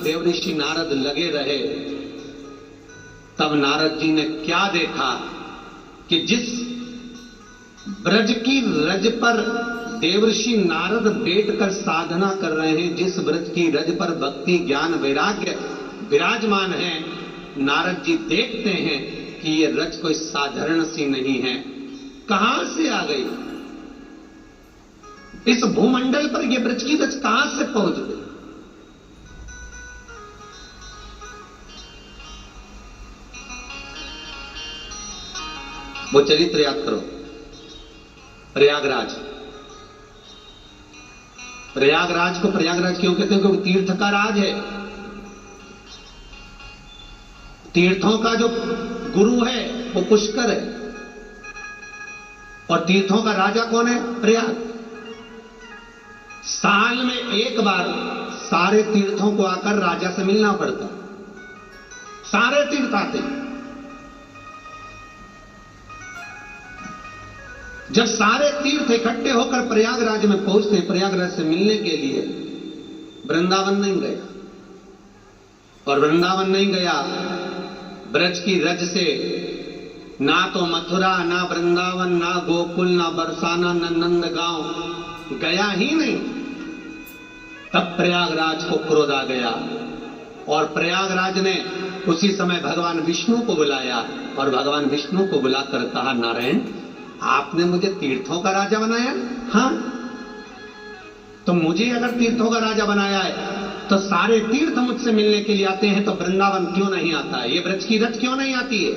देवऋषि नारद लगे रहे, तब नारद जी ने क्या देखा कि जिस ब्रज की रज पर देवऋषि नारद बैठकर साधना कर रहे हैं, जिस ब्रज की रज पर भक्ति ज्ञान वैराग्य विराजमान है, नारद जी देखते हैं कि ये रज कोई साधारण सी नहीं है। कहां से आ गई इस भूमंडल पर? ये ब्रज की रज कहां से पहुंच गई? वो चरित्र याद करो। प्रयागराज, प्रयागराज को प्रयागराज क्यों कहते हैं? क्योंकि तीर्थ का राज है। तीर्थों का जो गुरु है वो पुष्कर है, और तीर्थों का राजा कौन है? प्रयाग। साल में एक बार सारे तीर्थों को आकर राजा से मिलना पड़ता। सारे तीर्थ आते हैं। जब सारे तीर्थ इकट्ठे होकर प्रयागराज में पहुंचते हैं, प्रयागराज से मिलने के लिए, वृंदावन नहीं गया। और वृंदावन नहीं गया, ब्रज की रज से ना तो मथुरा, ना वृंदावन, ना गोकुल, ना बरसाना, ना नंदगांव गया ही नहीं। तब प्रयागराज को क्रोध आ गया और प्रयागराज ने उसी समय भगवान विष्णु को बुलाया और भगवान विष्णु को बुलाकर कहा, नारायण आपने मुझे तीर्थों का राजा बनाया? हां, तो मुझे अगर तीर्थों का राजा बनाया है तो सारे तीर्थ मुझसे मिलने के लिए आते हैं, तो वृंदावन क्यों नहीं आता है? ये ब्रज की रज क्यों नहीं आती है?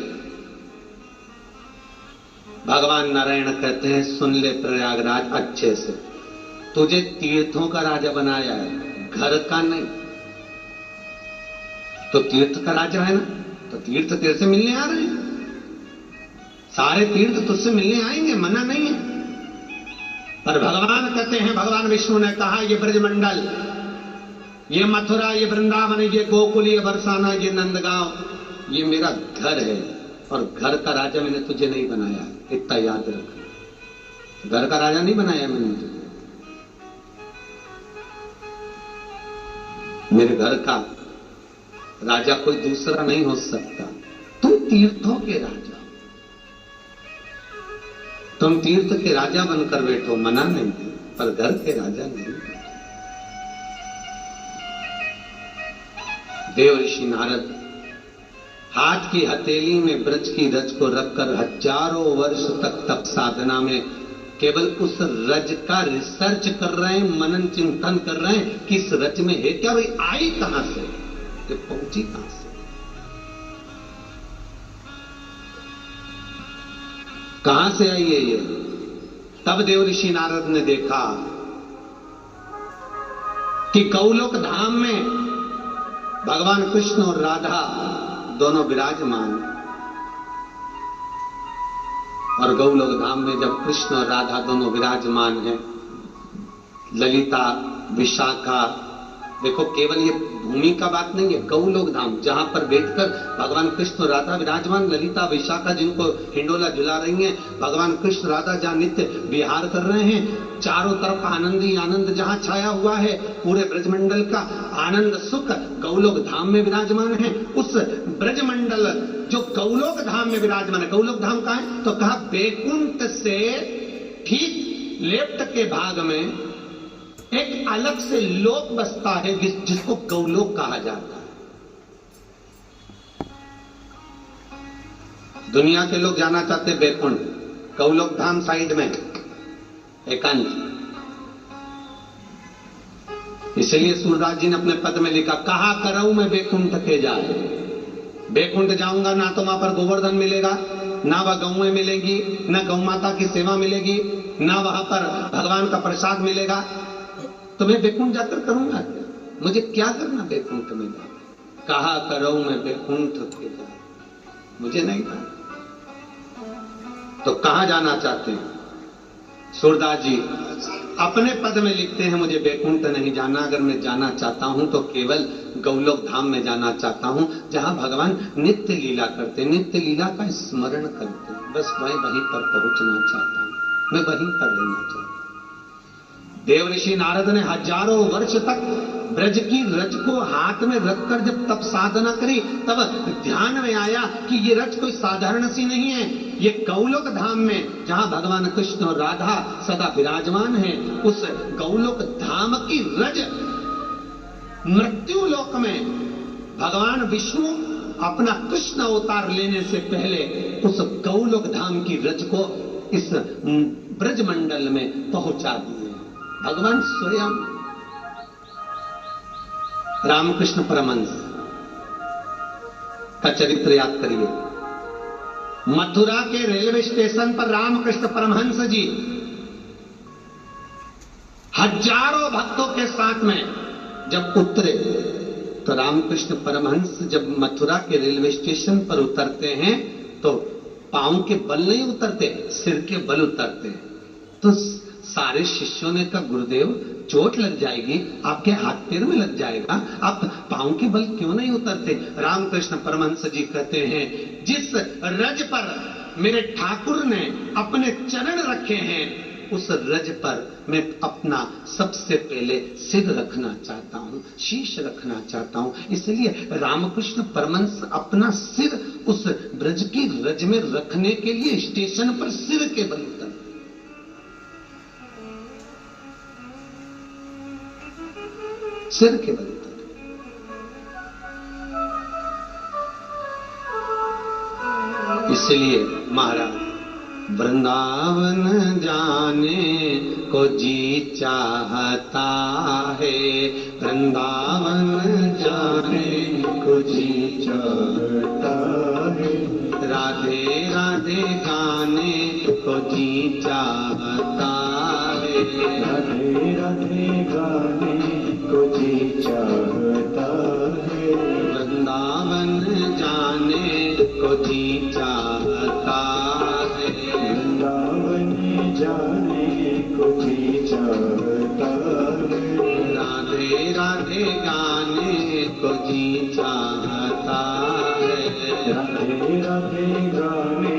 भगवान नारायण कहते हैं, सुन ले प्रयागराज अच्छे से, तुझे तीर्थों का राजा बनाया है, घर का नहीं। तो तीर्थ का राजा है ना, तो तीर्थ तेरे से मिलने आ रहे हैं। सारे तीर्थ तुझसे मिलने आएंगे, मना नहीं है। पर भगवान कहते हैं, भगवान विष्णु ने कहा, ये ब्रजमंडल, ये मथुरा, ये वृंदावन, ये गोकुल, ये बरसाना, ये नंदगांव, ये मेरा घर है, और घर का राजा मैंने तुझे नहीं बनाया। इतना याद रख, घर का राजा नहीं बनाया मैंने तुझे। मेरे घर का राजा कोई दूसरा नहीं हो सकता। तुम तीर्थों के राजा, तुम तीर्थ के राजा बनकर बैठो, मना नहीं, पर घर के राजा नहीं। देवऋषि नारद हाथ की हथेली में ब्रज की रज को रखकर हजारों वर्ष तक तप साधना में केवल उस रज का रिसर्च कर रहे हैं, मनन चिंतन कर रहे हैं कि इस रज में है क्या, भाई आई कहां से, ये पहुंची कहां से, कहां से आई है ये। तब देवऋषि नारद ने देखा कि गौलोक धाम में भगवान कृष्ण और राधा दोनों विराजमान, और गौलोक धाम में जब कृष्ण और राधा दोनों विराजमान हैं, ललिता विशाखा, देखो केवल ये भूमि का बात नहीं है, गौलोक धाम जहां पर बैठकर भगवान कृष्ण राधा विराजमान, ललिता विशाखा जिनको हिंडोला झुला रही हैं, भगवान कृष्ण राधा जहां नित्य विहार कर रहे हैं, चारों तरफ आनंद ही आनंद जहां छाया हुआ है, पूरे ब्रजमंडल का आनंद सुख गौलोक धाम में विराजमान है। उस ब्रजमंडल जो गौलोक धाम में विराजमान है, गौलोक धाम कहां है? तो कहा बैकुंठ से ठीक लेफ्ट के भाग में एक अलग से लोक बसता है जिसको गौलोक कहा जाता है। दुनिया के लोग जाना चाहते बैकुंठ, गौलोक धाम साइड में एकांत। इसलिए सूरदास जी ने अपने पद में लिखा, कहा करऊं मैं बैकुंठ के जाए। बैकुंठ जाऊंगा ना तो वहां पर गोवर्धन मिलेगा, ना वह गौएं मिलेगी, ना गौ माता की सेवा मिलेगी, ना वहां पर भगवान का प्रसाद मिलेगा। तो मैं बैकुंठ जाकर करूंगा, मुझे क्या करना बैकुंठ में जाकर? कहा करऊं मैं बैकुंठ के जाए, मुझे नहीं जाना। तो कहां जाना चाहते हैं? सूरदास जी अपने पद में लिखते हैं, मुझे बैकुंठ नहीं जाना, अगर मैं जाना चाहता हूं तो केवल गौलोक धाम में जाना चाहता हूं, जहां भगवान नित्य लीला करते, नित्य लीला का स्मरण करते। बस मैं वहीं पर पहुंचना चाहता हूं, मैं वहीं पर रहना चाहता हूं। देवऋषि नारद ने हजारों वर्ष तक ब्रज की रज को हाथ में रखकर जब तप साधना करी, तब ध्यान में आया कि ये रज कोई साधारण सी नहीं है। ये गौलोक धाम में जहां भगवान कृष्ण और राधा सदा विराजमान हैं, उस गौलोक धाम की रज मृत्यु लोक में भगवान विष्णु अपना कृष्ण अवतार लेने से पहले उस गौलोक धाम की रज को इस ब्रज मंडल में पहुंचा दिए। भगवान स्वयं रामकृष्ण परमहंस का चरित्र याद करिए। मथुरा के रेलवे स्टेशन पर रामकृष्ण परमहंस जी हजारों भक्तों के साथ में जब उतरे, तो रामकृष्ण परमहंस जब मथुरा के रेलवे स्टेशन पर उतरते हैं तो पांव के बल नहीं उतरते, सिर के बल उतरते हैं। तो सारे शिष्यों ने कहा, गुरुदेव चोट लग जाएगी, आपके हाथ पैर में लग जाएगा, आप पांव के बल क्यों नहीं उतरते? रामकृष्ण परमहंस जी कहते हैं, जिस रज पर मेरे ठाकुर ने अपने चरण रखे हैं, उस रज पर मैं अपना सबसे पहले सिर रखना चाहता हूं, शीश रखना चाहता हूं। इसलिए रामकृष्ण परमहंस अपना सिर उस ब्रज की रज में रखने के लिए स्टेशन पर सिर के बल उतर, सिर के बल उतर। इसलिए महाराज वृंदावन जाने को जी चाहता है, वृंदावन जाने को जी चाहता है, राधे राधे गाने को जी चाहता है, राधे राधे गाने को जी चाहता है, वृंदावन जाने को जी चाहता है, वृंदावन जाने को जी चाहता है, राधे राधे गाने को जी चाहता है, राधे राधे गाने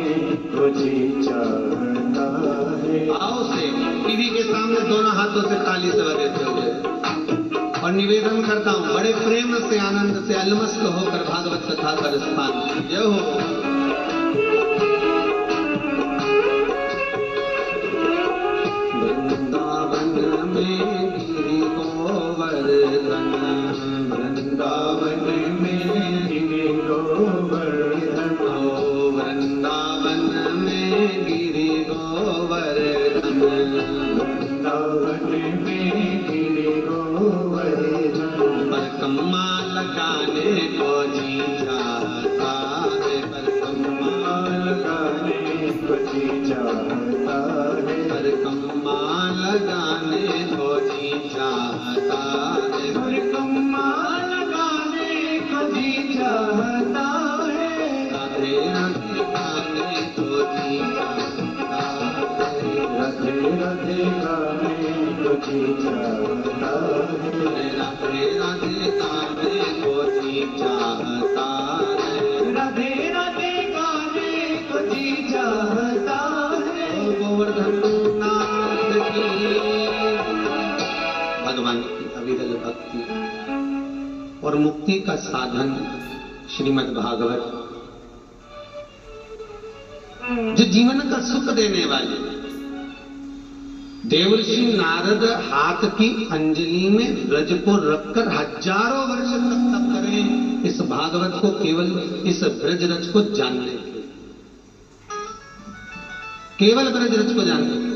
को जी चाहता है। आओ से टीवी के सामने दोनों हाथों से ताली से बजाते हुए और निवेदन करता हूं, बड़े प्रेम से आनंद से अलमस्त होकर भागवत कथा का रसपान। जय हो। वृंदावन में गिरि गोवर्धन, वृंदावन में गिरि गोवर्धन, ओ वृंदावन में गिरि गोवर्धन, वृंदावन में गिरि गोवर्धन, पर कम्मा लगाने को जी चाहता है, पर कम्मा लगाने को जी चाहता है, पर कम्मा लगाने को जी चाहता है, पर कम्मा लगाने को जी चाहता है, राधे राधे गाने को जी चाहता है, राधे राधे गाने को जी चाहता है, राधे राधे गाने को जी चाहता है, राधे राधे गाने को जी चाहता है। गोवर्धन नाथ की भगवान की अविरल भक्ति और मुक्ति का साधन श्रीमद् भागवत, जो जीवन का सुख देने वाले। देवर्षि नारद हाथ की अंजलि में ब्रज को रखकर हजारों वर्ष तक तप करें इस भागवत को, केवल इस ब्रज रज को जानने के लिए, केवल ब्रज रज को जानने के लिए।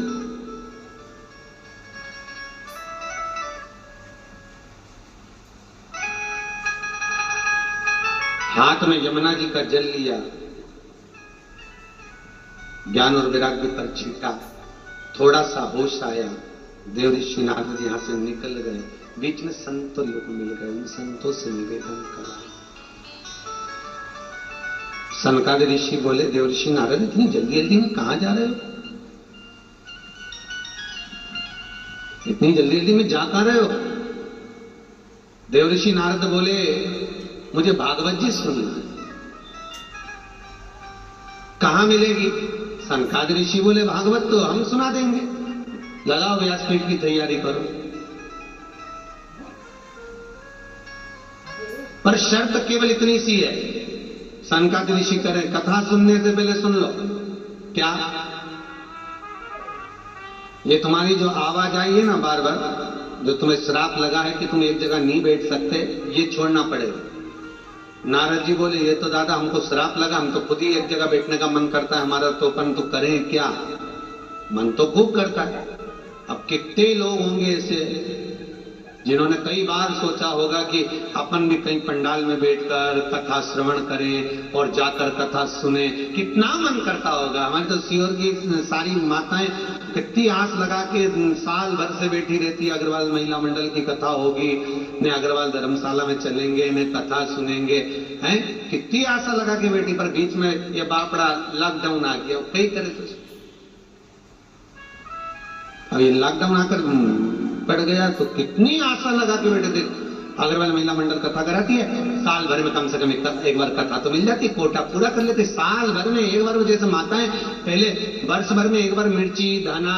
हाथ में यमुना जी का जल लिया, ज्ञान और वैराग्य पर छींटा, थोड़ा सा होश आया, देवऋषि नारद यहां से निकल गए, बीच में संत लोग मिल गए, उन संतों से निवेदन करा। सनकादिक ऋषि बोले, देवऋषि नारद इतनी जल्दी जल्दी में कहां जा रहे हो? इतनी जल्दी जल्दी में जा कहां रहे हो? देवऋषि नारद बोले, मुझे भागवत जी सुनना। कहां मिलेगी? सनकादिक ऋषि बोले, भागवत तो हम सुना देंगे। लगाओ व्यासपीठ की तैयारी करो। पर शर्त केवल इतनी सी है, सनकादि ऋषि करें, कथा सुनने से पहले सुन लो। क्या? ये तुम्हारी जो आवाज आई है ना बार बार, जो तुम्हें श्राप लगा है कि तुम एक जगह नहीं बैठ सकते, ये छोड़ना पड़ेगा। नारद जी बोले, ये तो दादा हमको श्राप लगा, हम तो खुद ही एक जगह बैठने का मन करता है हमारा, तो अपन तो करें क्या? मन तो खूब करता है। अब कितने लोग होंगे ऐसे जिन्होंने कई बार सोचा होगा कि अपन भी कहीं पंडाल में बैठकर कथा श्रवण करें और जाकर कथा सुने, कितना मन करता होगा। हमारे तो सीहोर की सारी माताएं कितनी आस लगा के साल भर से बैठी रहती है, अग्रवाल महिला मंडल की कथा होगी, ने अग्रवाल धर्मशाला में चलेंगे, ने कथा सुनेंगे, हैं? कितनी आशा लगा के बैठी, पर बीच में ये बापड़ा लॉकडाउन आ गया, कई करे तो अब ये लॉकडाउन आकर पड़ गया, तो कितनी आशा लगा के बैठे थे। अग्रवाल महिला मंडल कथा कराती है, साल भर में कम से कम एक बार कथा तो मिल जाती, कोटा पूरा कर लेते साल भर में एक बार। जैसे माताएं पहले वर्ष भर में एक बार मिर्ची, धना,